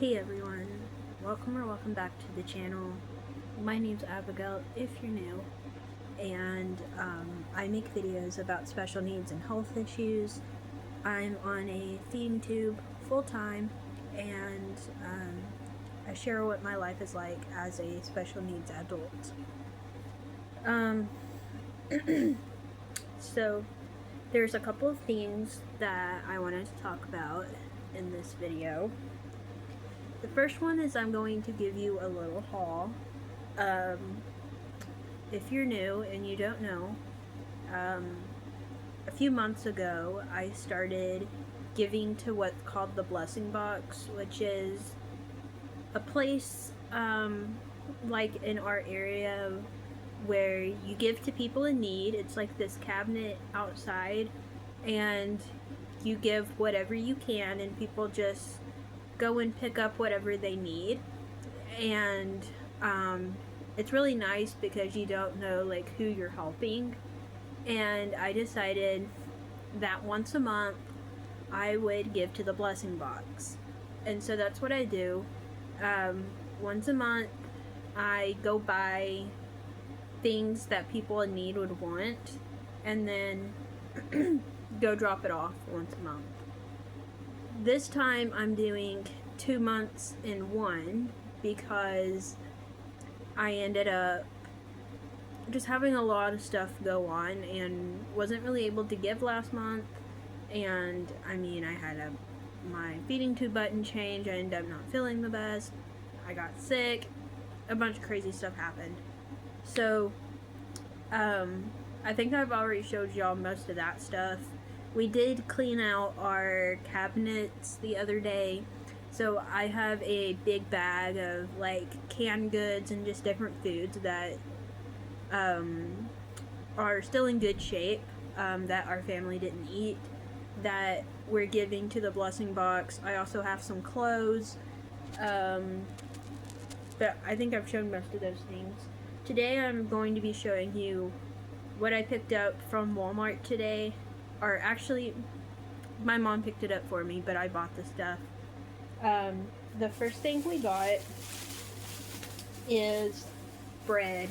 Hey everyone, welcome back to the channel. My name's Abigail if you're new, and I make videos about special needs and health issues. I'm on a feeding tube full-time, and I share what my life is like as a special needs adult. So there's a couple of things that I wanted to talk about in this video. The first one is I'm going to give you a little haul. If you're new and you don't know, a few months ago I started giving to what's called the Blessing Box, which is a place like in our area where you give to people in need. It's like this cabinet outside, and you give whatever you can, and people just go and pick up whatever they need. And it's really nice because you don't know like who you're helping. And I decided that once a month I would give to the Blessing Box, and so that's what I do. Once a month I go buy things that people in need would want, and then go drop it off once a month. This time I'm doing 2 months in one because I ended up just having a lot of stuff go on and wasn't really able to give last month. And I mean, I had my feeding tube button change. I ended up not feeling the best. I got sick. A bunch of crazy stuff happened. So I think I've already showed y'all most of that stuff. We did clean out our cabinets the other day, so I have a big bag of like canned goods and just different foods that are still in good shape, that our family didn't eat, that we're giving to the Blessing Box. I also have some clothes, but I think I've shown most of those things. Today I'm going to be showing you what I picked up from Walmart today. Or actually, my mom picked it up for me, but I bought the stuff. The first thing we got is bread.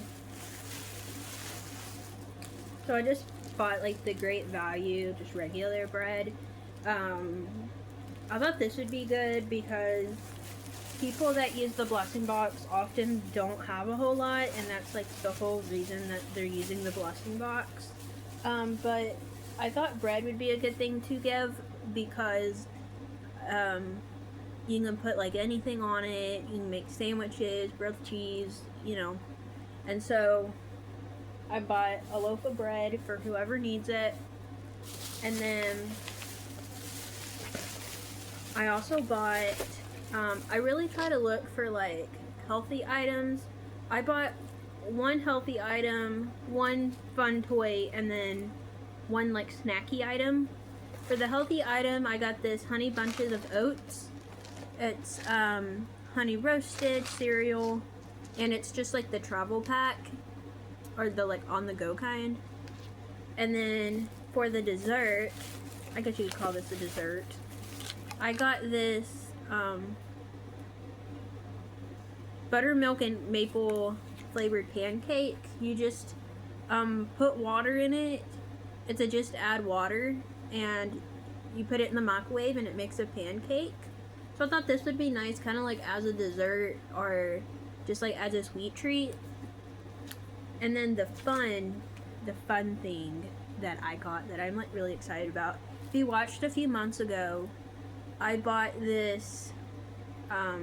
So I just bought like the Great Value, just regular bread. I thought this would be good because people that use the Blessing Box often don't have a whole lot, and that's like the whole reason that they're using the Blessing Box. But I thought bread would be a good thing to give because you can put like anything on it. You can make sandwiches, grilled cheese, you know. And so I bought a loaf of bread for whoever needs it. And then I also bought, I really try to look for like healthy items. I bought one healthy item, one fun toy, and then one like snacky item. For the healthy item, I got this Honey Bunches of Oats. It's honey roasted cereal, and it's just like the travel pack, or the like on the go kind. And then for the dessert, I guess you could call this a dessert, I got this buttermilk and maple flavored pancake. You just put water in it. It's a just add water, and you put it in the microwave and it makes a pancake. So I thought this would be nice, kind of like as a dessert or just like as a sweet treat. And then the fun thing that I got that I'm like really excited about. If you watched a few months ago, I bought this, I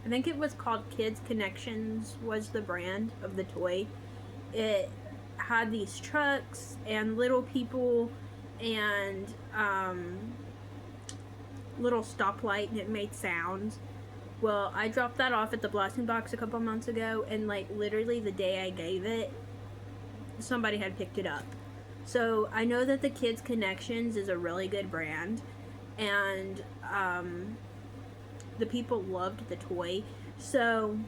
think it was called Kids Connections was the brand of the toy. It had these trucks and little people and little stoplight, and it made sounds. Well, I dropped that off at the Blessing Box a couple months ago, and like literally the day I gave it, somebody had picked it up. So I know that the Kids Connections is a really good brand, and the people loved the toy. So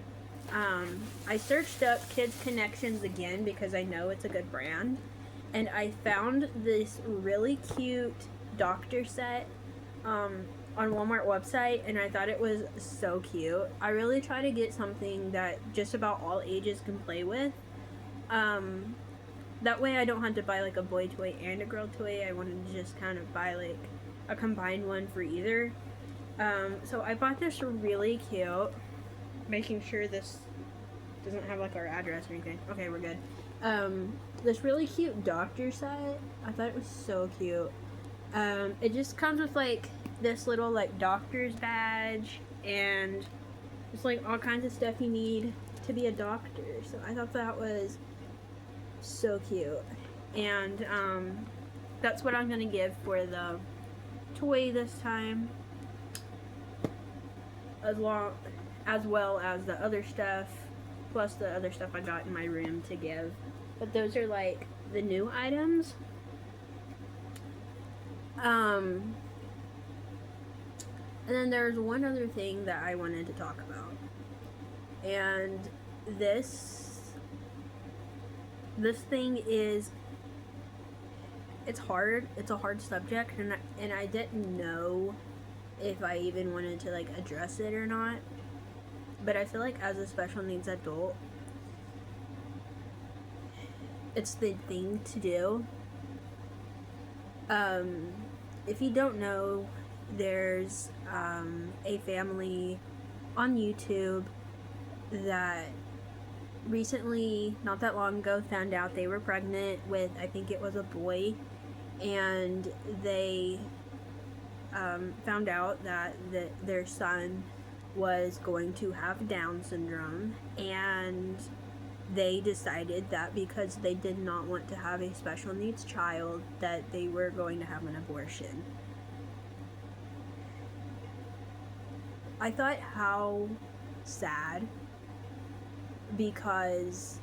I searched up Kids Connections again because I know it's a good brand, and I found this really cute doctor set. on Walmart website, and I thought it was so cute. I really try to get something that just about all ages can play with. Um, that way I don't have to buy like a boy toy and a girl toy. I wanted to just kind of buy like a combined one for either. So I bought this really cute, making sure this doesn't have like our address or anything. Okay, we're good. This really cute doctor set. I thought it was so cute. It just comes with like this little like doctor's badge and just like all kinds of stuff you need to be a doctor. So I thought that was so cute. And that's what I'm gonna give for the toy this time, as well as the other stuff, plus the other stuff I got in my room to give. But those are like the new items. And then there's one other thing that I wanted to talk about. And this thing is, it's hard. It's a hard subject, and I didn't know if I even wanted to like address it or not. But I feel like as a special needs adult, it's the thing to do. If you don't know, there's a family on YouTube that recently, not that long ago, found out they were pregnant with, I think it was a boy, and they found out that their son was going to have Down syndrome, and they decided that because they did not want to have a special needs child, that they were going to have an abortion. I thought how sad, because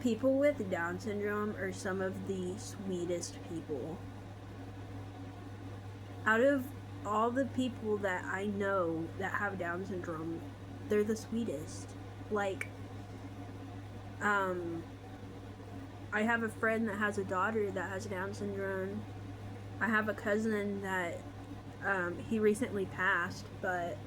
people with Down syndrome are some of the sweetest people. Out of all the people that I know that have Down syndrome, they're the sweetest. Like, I have a friend that has a daughter that has Down syndrome. I have a cousin that he recently passed, but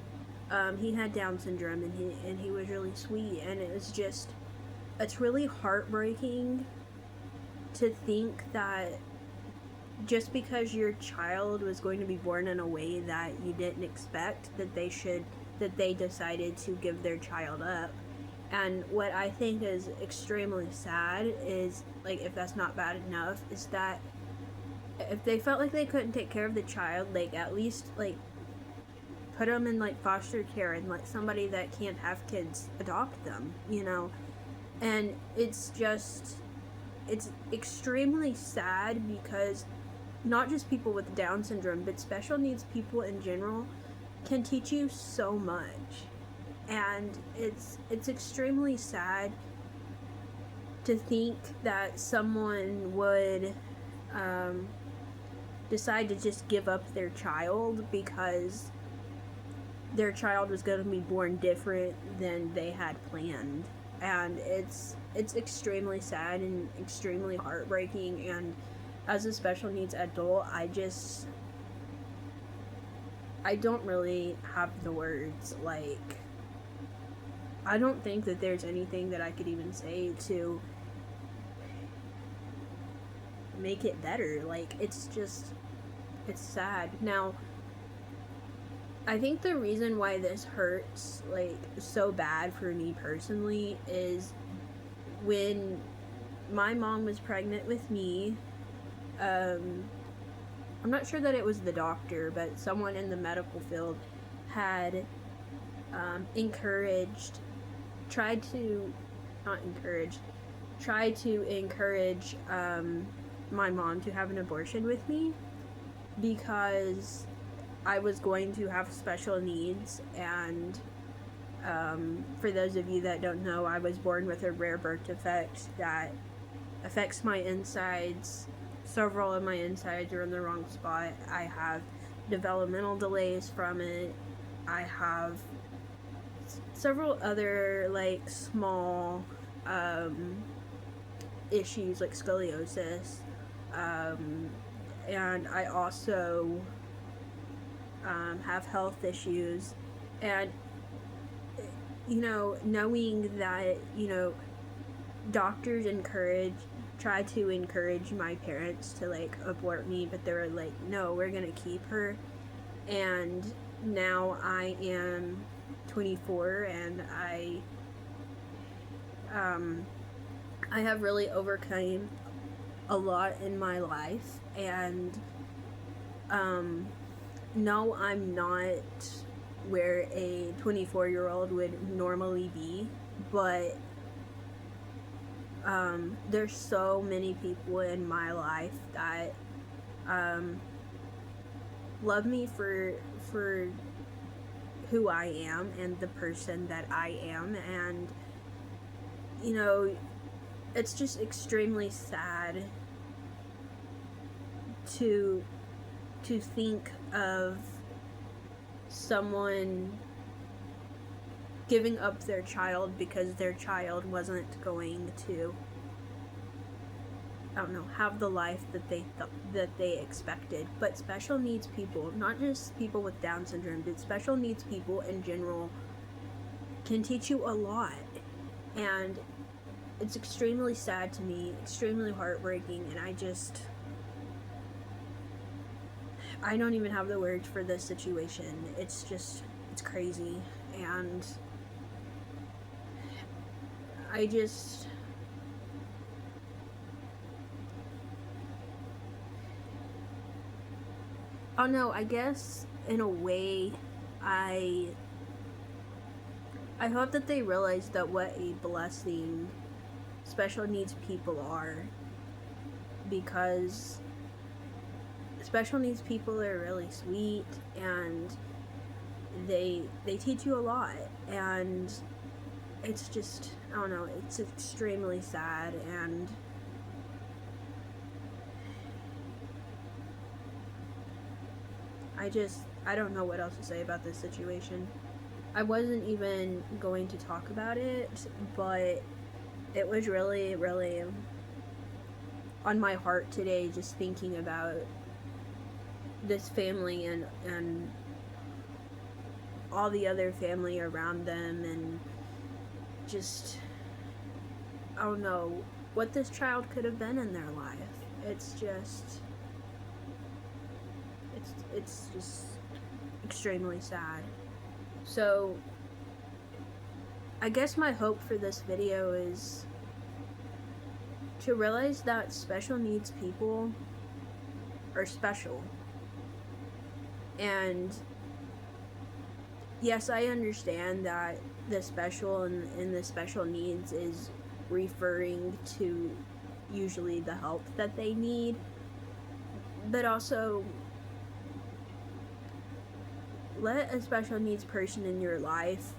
he had Down syndrome, and he was really sweet, and it's really heartbreaking to think that just because your child was going to be born in a way that you didn't expect, that they decided to give their child up. And what I think is extremely sad is, like, if that's not bad enough, is that if they felt like they couldn't take care of the child, like, at least, like, put them in, like, foster care and let somebody that can't have kids adopt them, you know? And it's extremely sad, because not just people with Down syndrome, but special needs people in general can teach you so much. And it's extremely sad to think that someone would decide to just give up their child because their child was going to be born different than they had planned. And it's extremely sad and extremely heartbreaking. And as a special needs adult, I don't really have the words. Like, I don't think that there's anything that I could even say to make it better. Like, it's sad. Now, I think the reason why this hurts, like, so bad for me personally is when my mom was pregnant with me, I'm not sure that it was the doctor, but someone in the medical field had tried to encourage my mom to have an abortion with me, because I was going to have special needs. And for those of you that don't know, I was born with a rare birth defect that affects my insides. Several of my insides are in the wrong spot. I have developmental delays from it. I have several other, like, small issues, like scoliosis. And I also have health issues, and knowing that doctors try to encourage my parents to like abort me, but they were like, no, we're gonna keep her. And now I am 24, and I have really overcome a lot in my life, and no, I'm not where a 24-year-old would normally be, but there's so many people in my life that love me for who I am and the person that I am, and it's just extremely sad to think of someone giving up their child because their child wasn't going to, I don't know, have the life that they expected. But special needs people, not just people with Down syndrome, but special needs people in general, can teach you a lot. And it's extremely sad to me, extremely heartbreaking, and I don't even have the words for this situation. It's crazy, and oh no, I guess in a way, I hope that they realize that what a blessing special needs people are, because special needs people are really sweet, and they teach you a lot, and it's just, I don't know, it's extremely sad, and I don't know what else to say about this situation. I wasn't even going to talk about it, but it was really, really on my heart today, just thinking about this family and all the other family around them, and just, I don't know what this child could have been in their life. It's just extremely sad. So I guess my hope for this video is to realize that special needs people are special. And yes, I understand that the special and the special needs is referring to usually the help that they need, but also let a special needs person in your life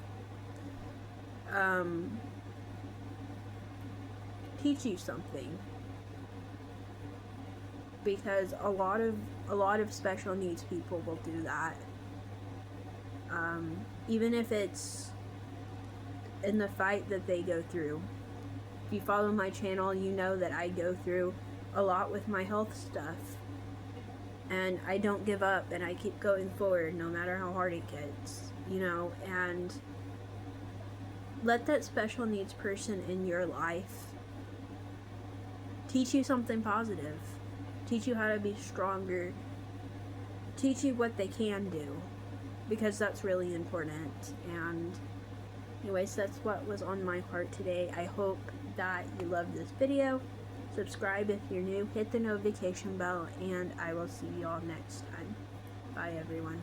teach you something, because a lot of special needs people will do that, even if it's in the fight that they go through. If you follow my channel, you know that I go through a lot with my health stuff, and I don't give up, and I keep going forward no matter how hard it gets, and let that special needs person in your life teach you something positive, teach you how to be stronger, teach you what they can do, because that's really important. And anyways, that's what was on my heart today. I hope that you loved this video. Subscribe if you're new, hit the notification bell, and I will see y'all next time. Bye everyone.